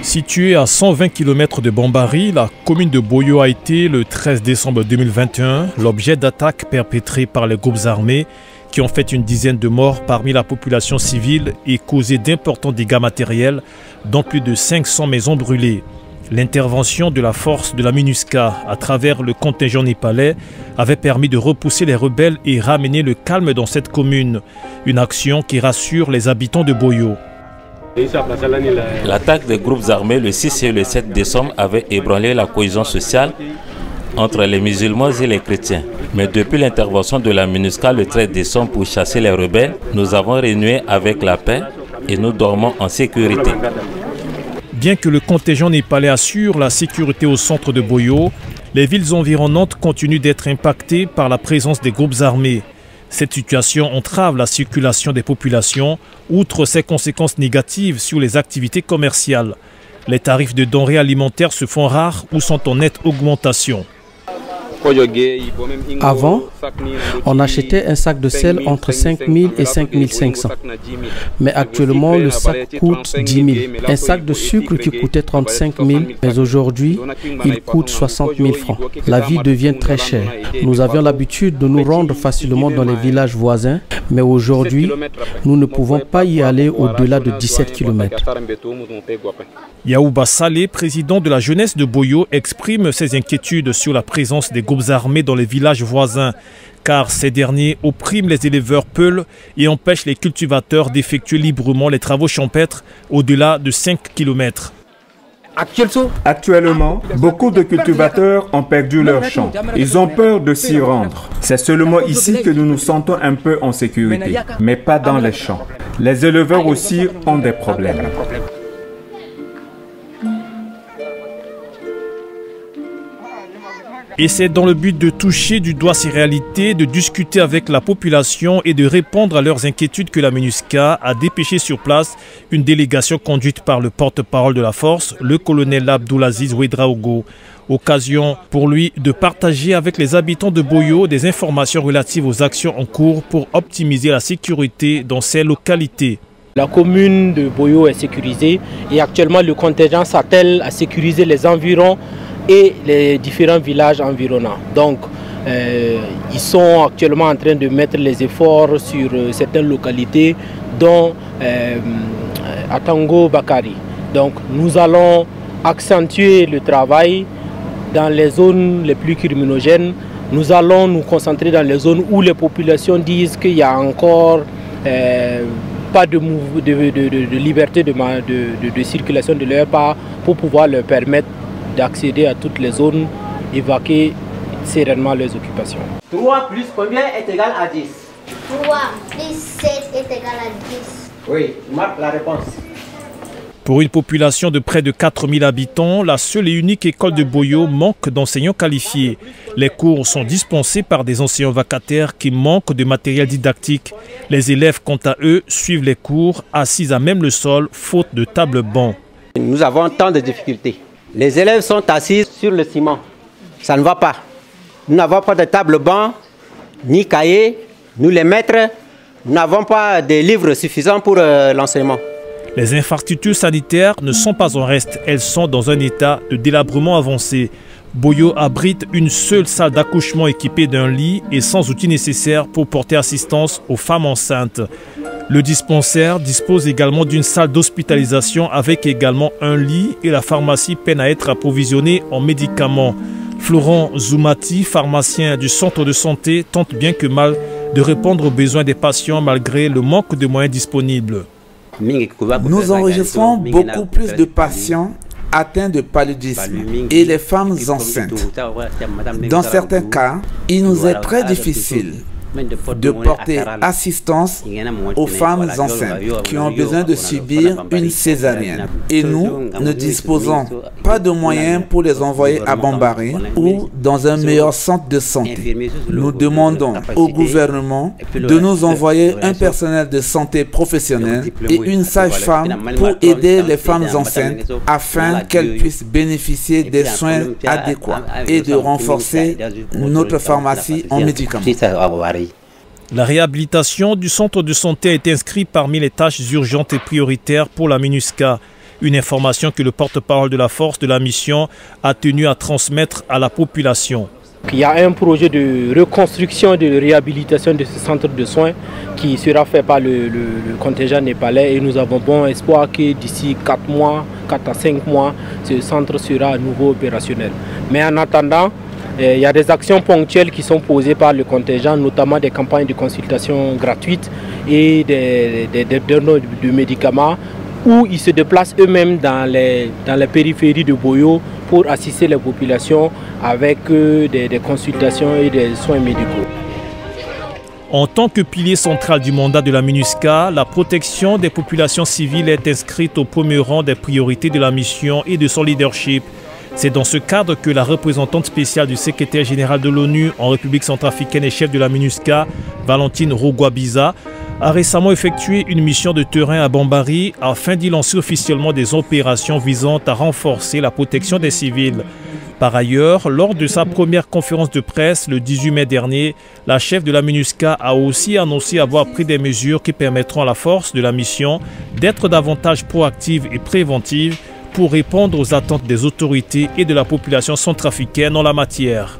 Située à 120 km de Bambari, la commune de Boyo a été, le 13 décembre 2021, l'objet d'attaques perpétrées par les groupes armés qui ont fait une dizaine de morts parmi la population civile et causé d'importants dégâts matériels, dont plus de 500 maisons brûlées. L'intervention de la force de la MINUSCA à travers le contingent népalais avait permis de repousser les rebelles et ramener le calme dans cette commune. Une action qui rassure les habitants de Boyo. L'attaque des groupes armés le 6 et le 7 décembre avait ébranlé la cohésion sociale entre les musulmans et les chrétiens. Mais depuis l'intervention de la MINUSCA le 13 décembre pour chasser les rebelles, nous avons renoué avec la paix et nous dormons en sécurité. Bien que le contingent népalais assure la sécurité au centre de Boyo, les villes environnantes continuent d'être impactées par la présence des groupes armés. Cette situation entrave la circulation des populations, outre ses conséquences négatives sur les activités commerciales. Les tarifs de denrées alimentaires se font rares ou sont en nette augmentation. Avant, on achetait un sac de sel entre 5 000 et 5 500. Mais actuellement, le sac coûte 10 000. Un sac de sucre qui coûtait 35 000, mais aujourd'hui, il coûte 60 000 francs. La vie devient très chère. Nous avions l'habitude de nous rendre facilement dans les villages voisins, mais aujourd'hui, nous ne pouvons pas y aller au-delà de 17 km. Yaouba Saleh, président de la jeunesse de Boyo, exprime ses inquiétudes sur la présence des groupes armés dans les villages voisins, car ces derniers oppriment les éleveurs peuls et empêchent les cultivateurs d'effectuer librement les travaux champêtres au-delà de 5 km. Actuellement, beaucoup de cultivateurs ont perdu leurs champs. Ils ont peur de s'y rendre. C'est seulement ici que nous nous sentons un peu en sécurité, mais pas dans les champs. Les éleveurs aussi ont des problèmes. Et c'est dans le but de toucher du doigt ces réalités, de discuter avec la population et de répondre à leurs inquiétudes que la MINUSCA a dépêché sur place une délégation conduite par le porte-parole de la force, le colonel Abdoulaziz Ouedraogo. Occasion pour lui de partager avec les habitants de Boyo des informations relatives aux actions en cours pour optimiser la sécurité dans ces localités. La commune de Boyo est sécurisée et actuellement le contingent s'attelle à sécuriser les environs et les différents villages environnants. Donc, ils sont actuellement en train de mettre les efforts sur certaines localités, dont Atango Bakari. Donc, nous allons accentuer le travail dans les zones les plus criminogènes. Nous allons nous concentrer dans les zones où les populations disent qu'il y a encore pas de liberté de circulation de leur part pour pouvoir leur permettre d'accéder à toutes les zones, évacuer sereinement leurs occupations. 3 plus combien est égal à 10? 3 plus 7 est égal à 10. Oui, marque la réponse. Pour une population de près de 4000 habitants, la seule et unique école de Boyo manque d'enseignants qualifiés. Les cours sont dispensés par des enseignants vacataires qui manquent de matériel didactique. Les élèves, quant à eux, suivent les cours assis à même le sol, faute de table-banc. Nous avons tant de difficultés. Les élèves sont assis sur le ciment. Ça ne va pas. Nous n'avons pas de table-banc, ni cahier. Nous les maîtres, nous n'avons pas de livres suffisants pour l'enseignement. Les infrastructures sanitaires ne sont pas en reste. Elles sont dans un état de délabrement avancé. Boyo abrite une seule salle d'accouchement équipée d'un lit et sans outils nécessaires pour porter assistance aux femmes enceintes. Le dispensaire dispose également d'une salle d'hospitalisation avec également un lit et la pharmacie peine à être approvisionnée en médicaments. Florent Zoumati, pharmacien du centre de santé, tente bien que mal de répondre aux besoins des patients malgré le manque de moyens disponibles. Nous enregistrons beaucoup plus de patients atteints de paludisme et les femmes enceintes. Dans certains cas, il nous est très difficile de porter assistance aux femmes enceintes qui ont besoin de subir une césarienne. Et nous ne disposons pas de moyens pour les envoyer à Bambari ou dans un meilleur centre de santé. Nous demandons au gouvernement de nous envoyer un personnel de santé professionnel et une sage-femme pour aider les femmes enceintes afin qu'elles puissent bénéficier des soins adéquats et de renforcer notre pharmacie en médicaments. La réhabilitation du centre de santé est inscrite parmi les tâches urgentes et prioritaires pour la MINUSCA. Une information que le porte-parole de la force de la mission a tenu à transmettre à la population. Il y a un projet de reconstruction et de réhabilitation de ce centre de soins qui sera fait par le contingent népalais et nous avons bon espoir que d'ici 4 à 5 mois, ce centre sera à nouveau opérationnel. Mais en attendant, il y a des actions ponctuelles qui sont posées par le contingent, notamment des campagnes de consultation gratuites et des dons de médicaments où ils se déplacent eux-mêmes dans les périphéries de Boyo pour assister les populations avec des consultations et des soins médicaux. En tant que pilier central du mandat de la MINUSCA, la protection des populations civiles est inscrite au premier rang des priorités de la mission et de son leadership. C'est dans ce cadre que la représentante spéciale du secrétaire général de l'ONU en République centrafricaine et chef de la MINUSCA, Valentine Rogwabiza, a récemment effectué une mission de terrain à Bambari afin d'y lancer officiellement des opérations visant à renforcer la protection des civils. Par ailleurs, lors de sa première conférence de presse le 18 mai dernier, la chef de la MINUSCA a aussi annoncé avoir pris des mesures qui permettront à la force de la mission d'être davantage proactive et préventive pour répondre aux attentes des autorités et de la population centrafricaine en la matière.